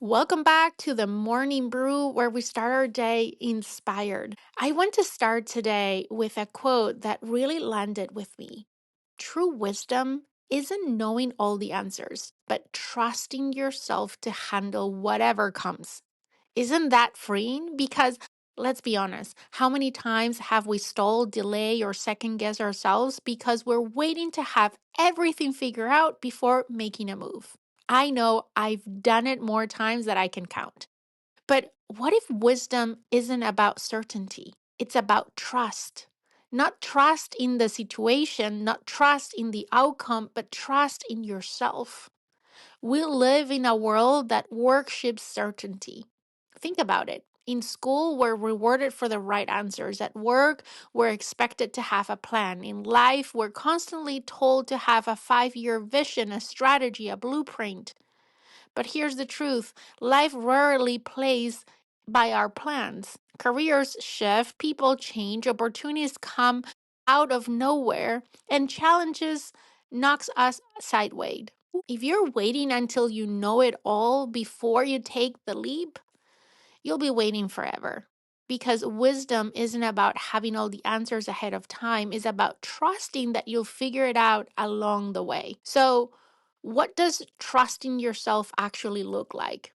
Welcome back to the Morning Brew, where we start our day inspired. I want to start today with a quote that really landed with me. True wisdom isn't knowing all the answers, but trusting yourself to handle whatever comes. Isn't that freeing? Because let's be honest, how many times have we stalled, delay, or second guess ourselves because we're waiting to have everything figured out before making a move? I know I've done it more times than I can count. But what if wisdom isn't about certainty? It's about trust. Not trust in the situation, not trust in the outcome, but trust in yourself. We live in a world that worships certainty. Think about it. In school, we're rewarded for the right answers. At work, we're expected to have a plan. In life, we're constantly told to have a 5 year vision, a strategy, a blueprint. But here's the truth, life rarely plays by our plans. Careers shift, people change, opportunities come out of nowhere, and challenges knocks us sideways. If you're waiting until you know it all before you take the leap, you'll be waiting forever. Because wisdom isn't about having all the answers ahead of time, it's about trusting that you'll figure it out along the way. So, what does trusting yourself actually look like?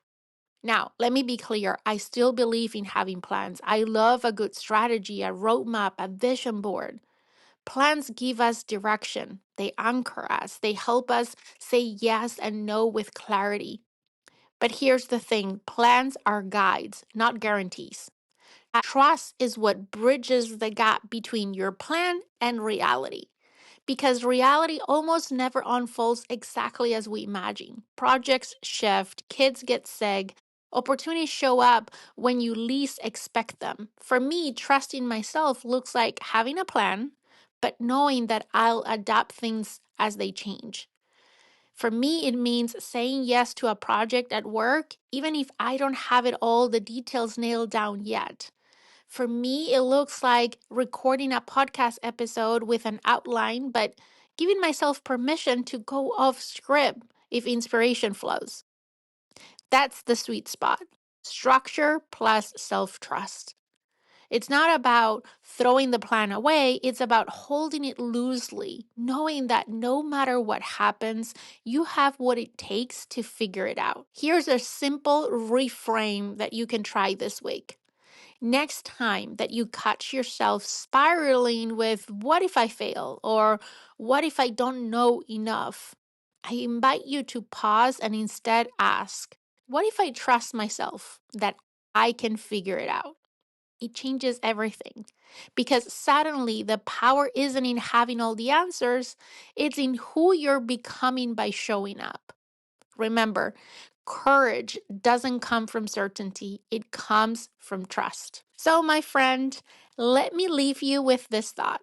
Now, let me be clear. I still believe in having plans. I love a good strategy, a roadmap, a vision board. Plans give us direction, they anchor us, they help us say yes and no with clarity. But here's the thing, plans are guides, not guarantees. Trust is what bridges the gap between your plan and reality. Because reality almost never unfolds exactly as we imagine. Projects shift, kids get sick, opportunities show up when you least expect them. For me, trusting myself looks like having a plan, but knowing that I'll adapt things as they change. For me, it means saying yes to a project at work, even if I don't have it all the details nailed down yet. For me, it looks like recording a podcast episode with an outline, but giving myself permission to go off script if inspiration flows. That's the sweet spot. Structure plus self trust. It's not about throwing the plan away, it's about holding it loosely, knowing that no matter what happens, you have what it takes to figure it out. Here's a simple reframe that you can try this week. Next time that you catch yourself spiraling with, what if I fail? Or what if I don't know enough? I invite you to pause and instead ask, what if I trust myself that I can figure it out? It changes everything because suddenly the power isn't in having all the answers, it's in who you're becoming by showing up. Remember, courage doesn't come from certainty, it comes from trust. So, my friend, let me leave you with this thought.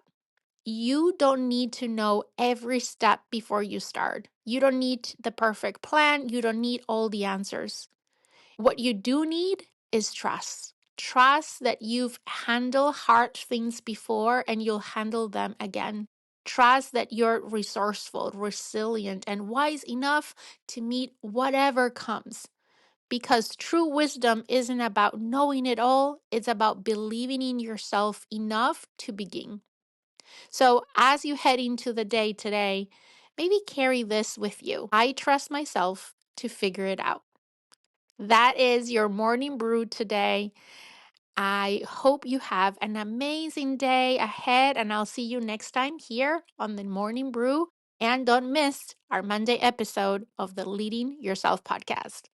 You don't need to know every step before you start. You don't need the perfect plan. You don't need all the answers. What you do need is trust. Trust that you've handled hard things before and you'll handle them again. Trust that you're resourceful, resilient, and wise enough to meet whatever comes. Because true wisdom isn't about knowing it all, it's about believing in yourself enough to begin. So, as you head into the day today, maybe carry this with you. I trust myself to figure it out. That is your morning brew today. I hope you have an amazing day ahead, and I'll see you next time here on the Morning Brew. And don't miss our Monday episode of the Leading Yourself podcast.